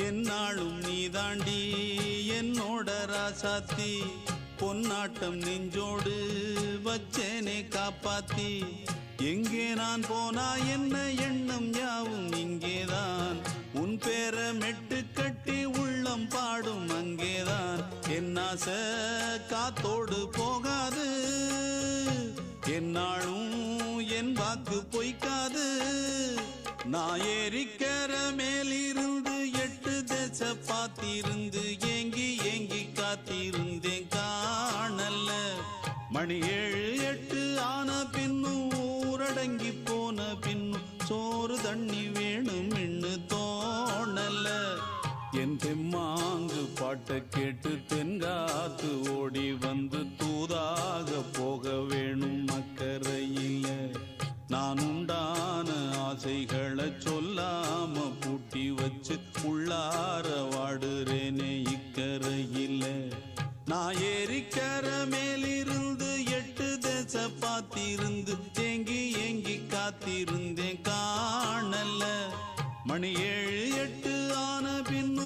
என்னாலும் நீதாண்டி என்னோட ராசாத்தி பொன்னாட்டம் நெஞ்சோடு வச்சேனே காப்பாத்தி எங்கே நான் போனா என்ன எண்ணம் யாவும் இங்கேதான் உன் பேர மெட்டு கட்டி உள்ளம் பாடும் அங்கேதான் என் ஆசை காத்தோடு போகாது என்னாலும் என் வாக்கு பொய்க்காது நான் ஏறிக்கிற மேலிருந்து 8 தேச பார்த்திருந்து ஏங்கி ஏங்கி காத்திருந்தேன் காணல்ல மணி 7 8 ஆன பின்னும் ஊரடங்கி போன பின்னும் சோறு தண்ணி வேணும் இன்னு தோணல என் தெம்மாங்கு பாட்டை கேட்டு தென்காத்து ஓடி வந்து தூதாக போக வேணும் அக்கறையில நான் உண்டான ஆசைகளை சொல்லாம பூட்டி வச்சு உள்ளார வாடுறேனே இக்கரையில நான் ஏறிக்கிற மேலிருந்து 8 தேச பார்த்திருந்து ஏங்கி ஏங்கி காத்திருந்தேன் காணல மணி 7